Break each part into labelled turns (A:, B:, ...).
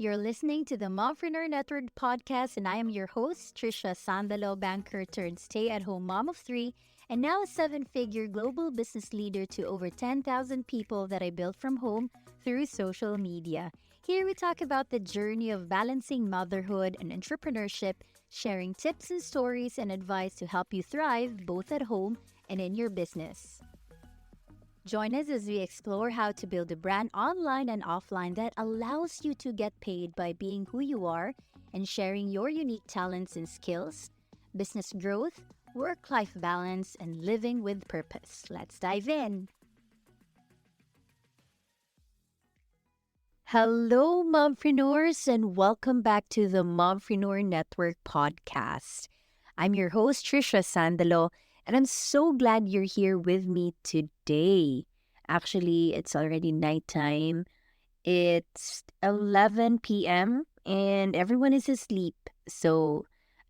A: You're listening to the Mompreneur Network podcast, and I am your host, Trisha Sandalo, banker turned stay at home mom of three, and now a seven-figure global business leader to over 10,000 people that I built from home through social media. Here we talk about the journey of balancing motherhood and entrepreneurship, sharing tips and stories and advice to help you thrive both at home and in your business. Join us as we explore how to build a brand online and offline that allows you to get paid by being who you are and sharing your unique talents and skills, business growth, work life balance, and living with purpose. Let's dive in. Hello, mompreneurs, and welcome back to the Mompreneur Network podcast. I'm your host, Trisha Sandalo, and I'm so glad you're here with me today. Actually, it's already nighttime. It's 11 p.m. and everyone is asleep. So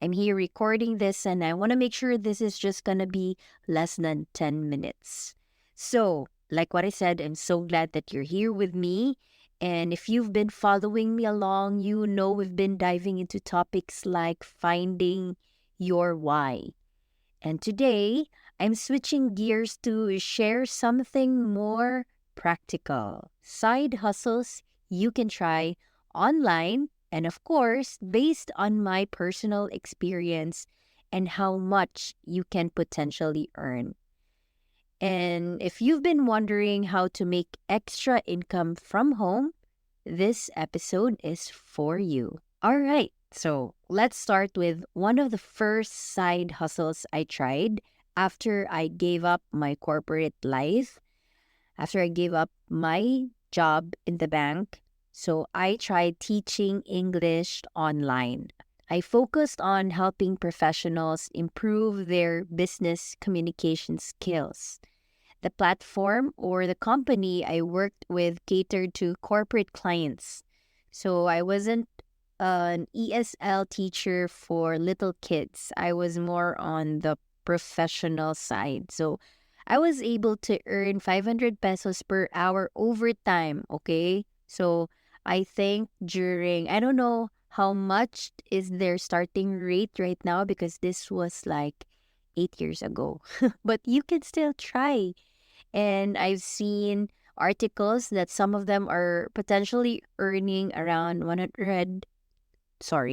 A: I'm here recording this, and I want to make sure this is just going to be less than 10 minutes. So, like what I said, I'm so glad that you're here with me. And if you've been following me along, you know we've been diving into topics like finding your why. And today, I'm switching gears to share something more practical. Side hustles you can try online and, of course, based on my personal experience and how much you can potentially earn. And if you've been wondering how to make extra income from home, this episode is for you. All right, so let's start with one of the first side hustles I tried after I gave up my corporate life, after I gave up my job in the bank. So I tried teaching English online. I focused on helping professionals improve their business communication skills. The platform or the company I worked with catered to corporate clients. So I wasn't an ESL teacher for little kids. I was more on the professional side. So I was able to earn 500 pesos per hour overtime, okay? So I think I don't know how much is their starting rate right now because this was like 8 years ago. But you can still try. And I've seen articles that some of them are potentially earning around 100 to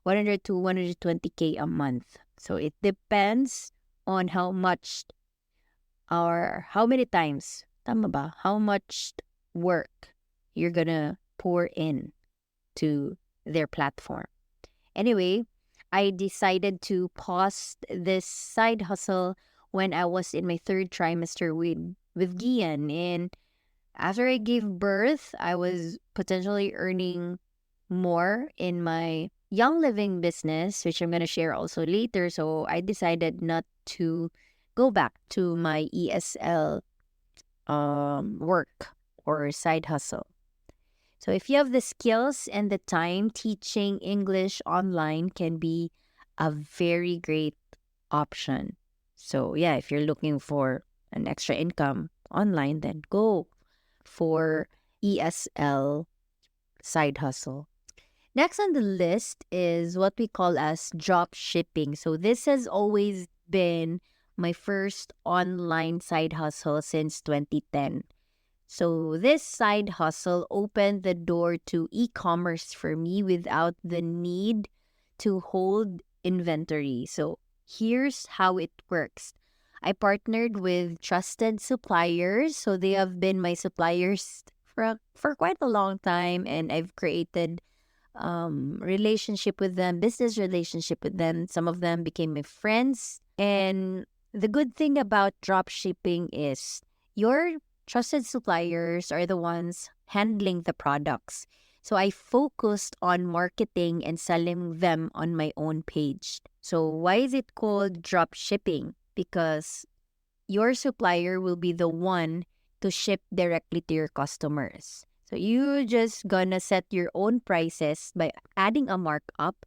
A: 120K a month. So it depends on how much or how many times, tama ba? How much work you're gonna pour in to their platform. Anyway, I decided to pause this side hustle when I was in my third trimester with Gian. And after I gave birth, I was potentially earning more in my young living business, which I'm going to share also later. So I decided not to go back to my ESL work or side hustle. So if you have the skills and the time, teaching English online can be a very great option. So yeah, if you're looking for an extra income online, then go for ESL side hustle. Next on the list is what we call as drop shipping. So this has always been my first online side hustle since 2010. So this side hustle opened the door to e-commerce for me without the need to hold inventory. So here's how it works. I partnered with trusted suppliers. So they have been my suppliers for quite a long time, and I've created relationship with them, business relationship with them. Some of them became my friends. And the good thing about drop shipping is your trusted suppliers are the ones handling the products. So I focused on marketing and selling them on my own page. So why is it called drop shipping? Because your supplier will be the one to ship directly to your customers. So you just gonna set your own prices by adding a markup,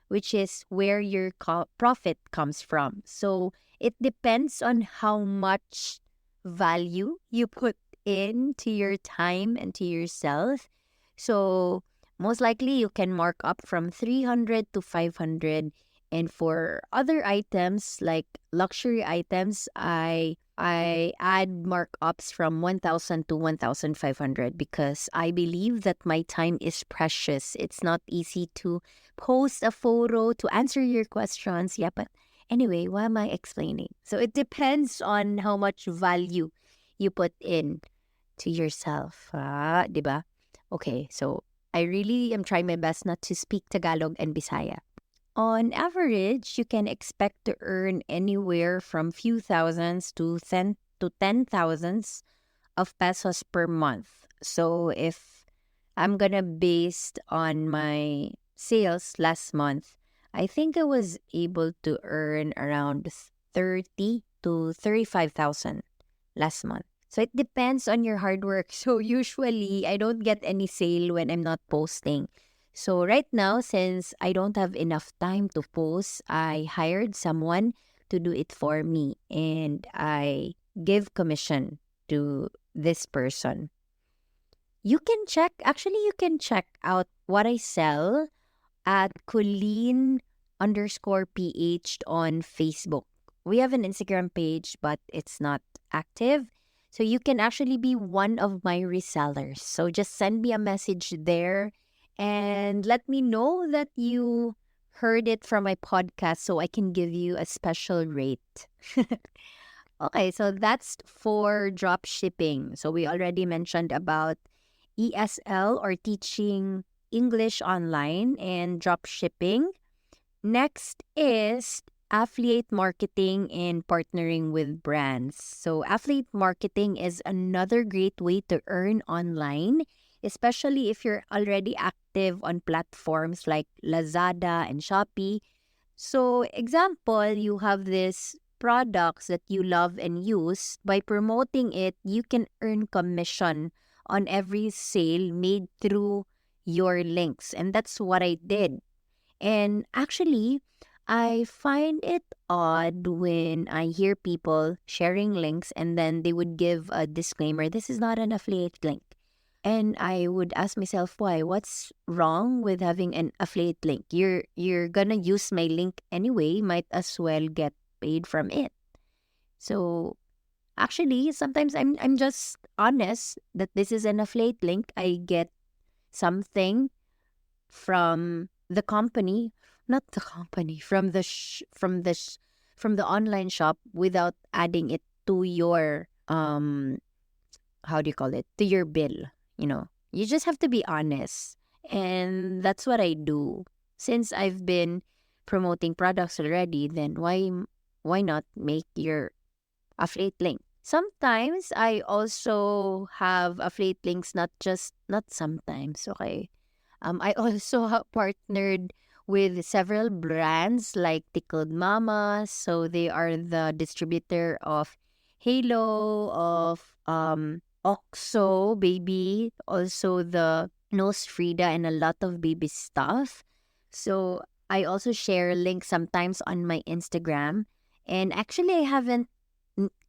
A: which is where your profit comes from. So it depends on how much value you put into your time and to yourself. So Most likely you can mark up from 300 to 500. And for other items like luxury items, I add markups from 1,000 to 1,500 because I believe that my time is precious. It's not easy to post a photo to answer your questions. Yeah, but anyway, why am I explaining? So it depends on how much value you put in to yourself. Diba? Okay, so I really am trying my best not to speak Tagalog and Bisaya. On average, you can expect to earn anywhere from few thousands to 10 thousands of pesos per month. So if I'm gonna based on my sales last month, I think I was able to earn around 30 to 35,000 last month. So it depends on your hard work. So usually I don't get any sale when I'm not posting. So right now, since I don't have enough time to post, I hired someone to do it for me and I give commission to this person. You can check out what I sell at Colleen_PH on Facebook. We have an Instagram page, but it's not active. So you can actually be one of my resellers. So just send me a message there and let me know that you heard it from my podcast so I can give you a special rate. Okay, so that's for drop shipping. So we already mentioned about ESL or teaching English online and drop shipping. Next is affiliate marketing and partnering with brands. So affiliate marketing is another great way to earn online, especially if you're already active on platforms like Lazada and Shopee. So example, you have these products that you love and use. By promoting it, you can earn commission on every sale made through your links. And that's what I did. And actually, I find it odd when I hear people sharing links and then they would give a disclaimer, this is not an affiliate link. And I would ask myself, why? What's wrong with having an affiliate link? You're gonna use my link anyway, might as well get paid from it. So actually, sometimes I'm just honest that this is an affiliate link. I get something from the company, not the company, from the online shop without adding it to your how do you call it? To your bill, you know. You just have to be honest. And that's what I do. Since I've been promoting products already, then why not make your affiliate link? Sometimes I also have affiliate links, not sometimes, okay. I also have partnered with several brands like Tickled Mama. So they are the distributor of Halo, of Oxo Baby, also the Nose Frida, and a lot of baby stuff. So I also share links sometimes on my Instagram. And actually, I haven't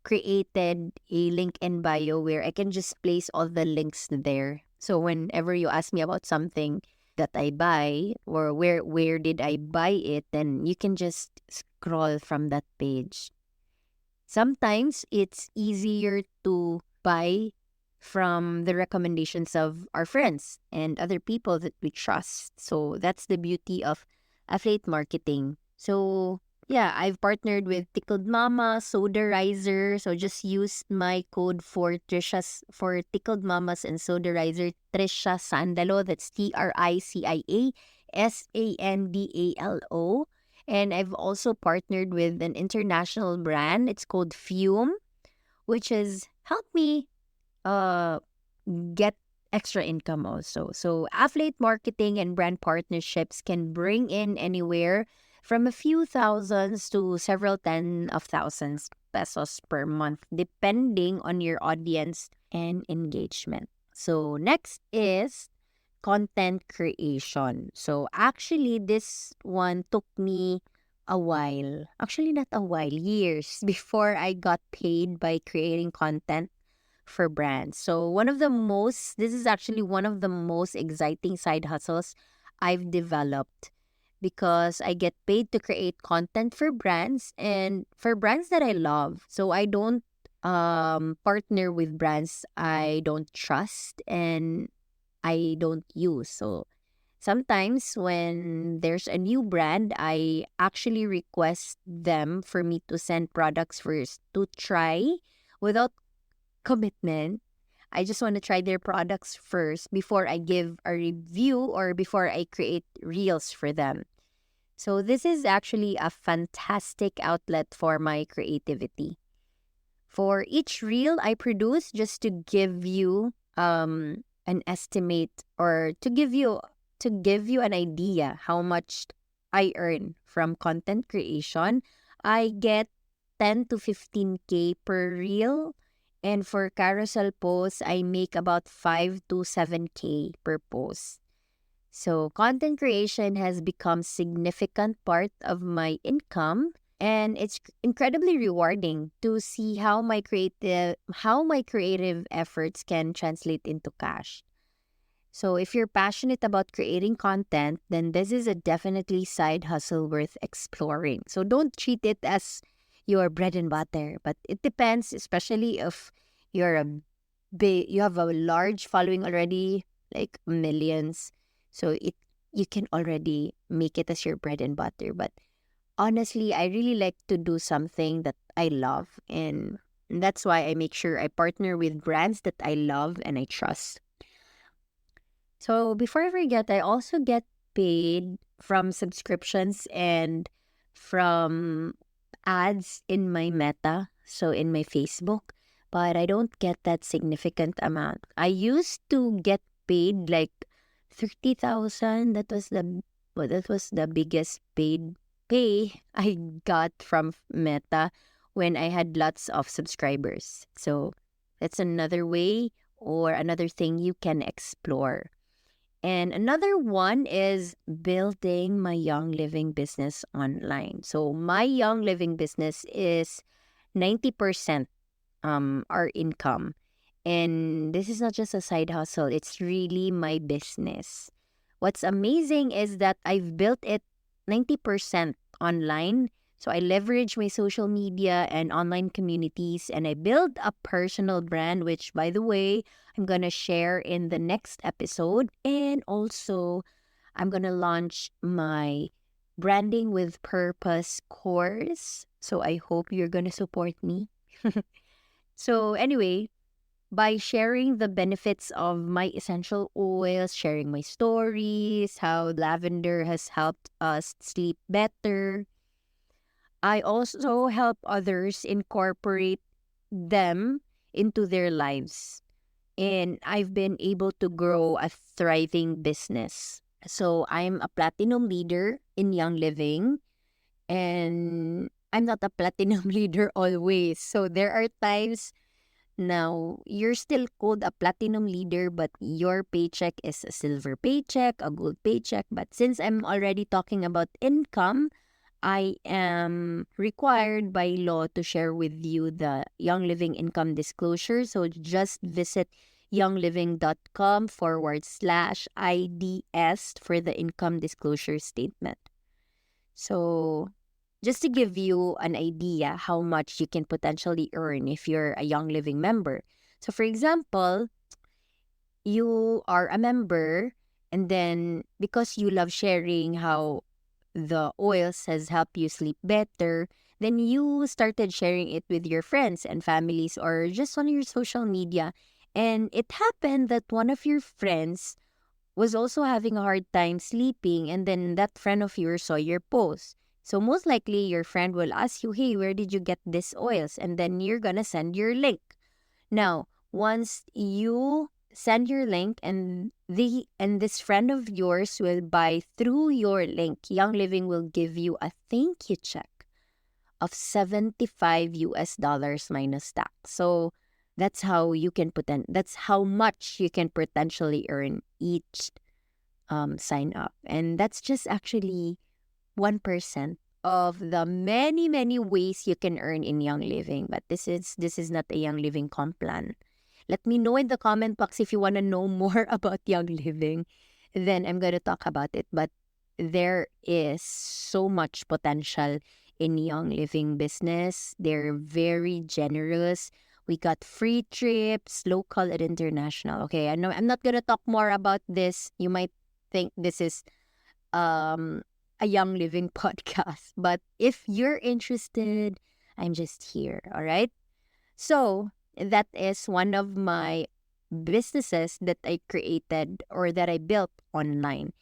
A: created a link in bio where I can just place all the links there. So whenever you ask me about something that I buy or where did I buy it, then you can just scroll from that page. Sometimes it's easier to buy from the recommendations of our friends and other people that we trust. So that's the beauty of affiliate marketing. So yeah, I've partnered with Tickled Mama, Soda Riser. So just use my code for Tickled Mamas and Soda Riser, Trisha Sandalo. That's TRICIA SANDALO. And I've also partnered with an international brand. It's called Fume, which has helped me uh get extra income also. So affiliate marketing and brand partnerships can bring in anywhere from a few thousands to several ten of thousands pesos per month, depending on your audience and engagement. So next is content creation. So actually, this one took me a while. Actually, not a while, years before I got paid by creating content for brands. So this is actually one of the most exciting side hustles I've developed because I get paid to create content for brands and for brands that I love. So I don't partner with brands I don't trust and I don't use. So sometimes when there's a new brand, I actually request them for me to send products first to try without commitment. I just want to try their products first before I give a review or before I create reels for them. So this is actually a fantastic outlet for my creativity. For each reel I produce, just to give you an estimate or to give you an idea how much I earn from content creation, I get 10 to 15K per reel. And for carousel posts, I make about 5 to 7K per post. So content creation has become significant part of my income, and it's incredibly rewarding to see how my creative efforts can translate into cash. So if you're passionate about creating content, then this is a definitely side hustle worth exploring. So don't treat it as your bread and butter, but it depends, especially if you're a you have a large following already, like millions. So you can already make it as your bread and butter. But honestly, I really like to do something that I love, and that's why I make sure I partner with brands that I love and I trust. So before I forget, I also get paid from subscriptions and from ads in my Meta, so in my Facebook, but I don't get that significant amount. I used to get paid like 30,000. That was the biggest paid pay I got from Meta when I had lots of subscribers. So that's another way or another thing you can explore. And another one is building my Young Living business online. So my Young Living business is 90% our income. And this is not just a side hustle, it's really my business. What's amazing is that I've built it 90% online. So I leverage my social media and online communities, and I build a personal brand, which, by the way, I'm going to share in the next episode. And also, I'm going to launch my Branding with Purpose course. So I hope you're going to support me. So, anyway, by sharing the benefits of my essential oils, sharing my stories, how lavender has helped us sleep better, I also help others incorporate them into their lives. And I've been able to grow a thriving business. So I'm a platinum leader in Young Living, and I'm not a platinum leader always. So there are times now you're still called a platinum leader, but your paycheck is a silver paycheck, a gold paycheck. But since I'm already talking about income, I am required by law to share with you the Young Living income disclosure. So just visit youngliving.com/IDS for the income disclosure statement. So just to give you an idea how much you can potentially earn if you're a Young Living member. So for example, you are a member, and then because you love sharing how the oils has helped you sleep better, then you started sharing it with your friends and families or just on your social media. And it happened that one of your friends was also having a hard time sleeping, and then that friend of yours saw your post. So most likely your friend will ask you, hey, where did you get these oils? And then you're gonna send your link. Now, once you send your link and this friend of yours will buy through your link, Young Living will give you a thank you check of $75 minus tax. So that's how much you can potentially earn each sign up. And that's just actually 1% of the many, many ways you can earn in Young Living. But this is not a Young Living comp plan. Let me know in the comment box if you want to know more about Young Living. Then I'm going to talk about it. But there is so much potential in Young Living business. They're very generous. We got free trips, local and international. Okay, I know I'm not going to talk more about this. You might think this is a Young Living podcast. But if you're interested, I'm just here. All right. So that is one of my businesses that I created or that I built online.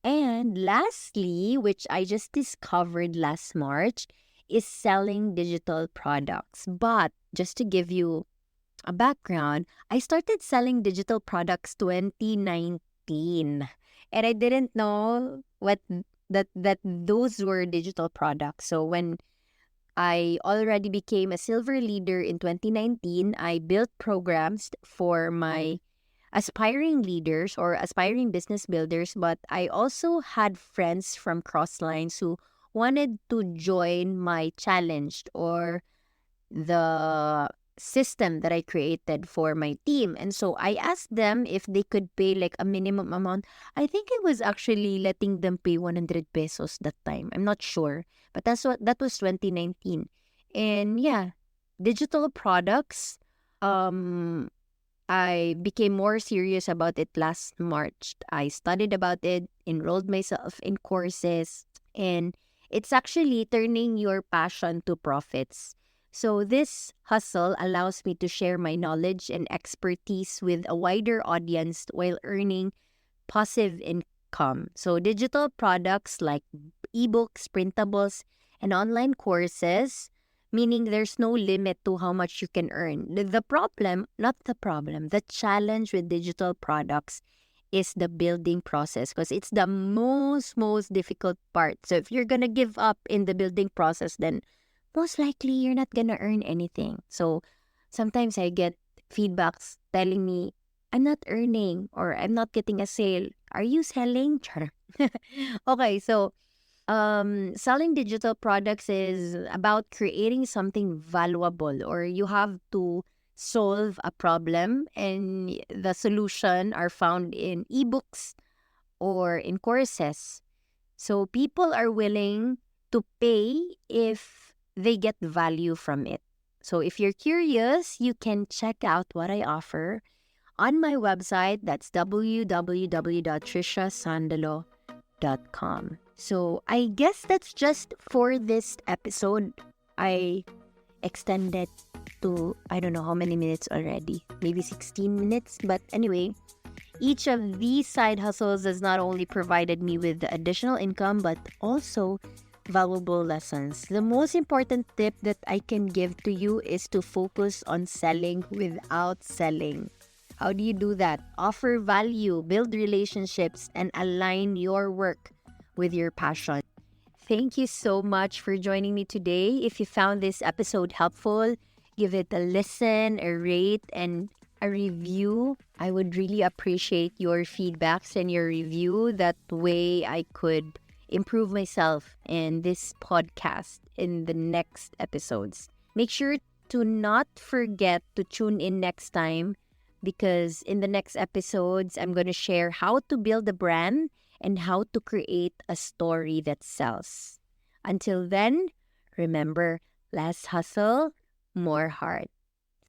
A: And lastly, which I just discovered last March, is selling digital products. But just to give you a background, I started selling digital products 2019. And I didn't know that those were digital products. So when I already became a silver leader in 2019, I built programs for my aspiring leaders or aspiring business builders, but I also had friends from Crosslines who wanted to join my challenge or the system that I created for my team. And so I asked them if they could pay like a minimum amount. I think I was actually letting them pay 100 pesos that time. I'm not sure. But that was 2019. And yeah, digital products, I became more serious about it last March. I studied about it, enrolled myself in courses, and it's actually turning your passion to profits. So this hustle allows me to share my knowledge and expertise with a wider audience while earning passive income. So digital products like ebooks, printables, and online courses, meaning there's no limit to how much you can earn. The challenge with digital products is the building process because it's the most difficult part. So if you're gonna give up in the building process, then most likely you're not gonna earn anything. So sometimes I get feedbacks telling me, I'm not earning or I'm not getting a sale. Are you selling? Char. Okay, so selling digital products is about creating something valuable, or you have to solve a problem and the solution are found in ebooks or in courses. So people are willing to pay if they get value from it. So if you're curious, you can check out what I offer on my website. That's www.trishasandalo.com. So I guess that's just for this episode. I extended to, I don't know how many minutes already, maybe 16 minutes. But anyway, each of these side hustles has not only provided me with additional income, but also valuable lessons. The most important tip that I can give to you is to focus on selling without selling. How do you do that? Offer value, build relationships, and align your work with your passion. Thank you so much for joining me today. If you found this episode helpful, give it a listen, a rate, and a review. I would really appreciate your feedbacks and your review. That way I could improve myself in this podcast in the next episodes. Make sure to not forget to tune in next time, because in the next episodes, I'm going to share how to build a brand and how to create a story that sells. Until then, remember, less hustle, more heart.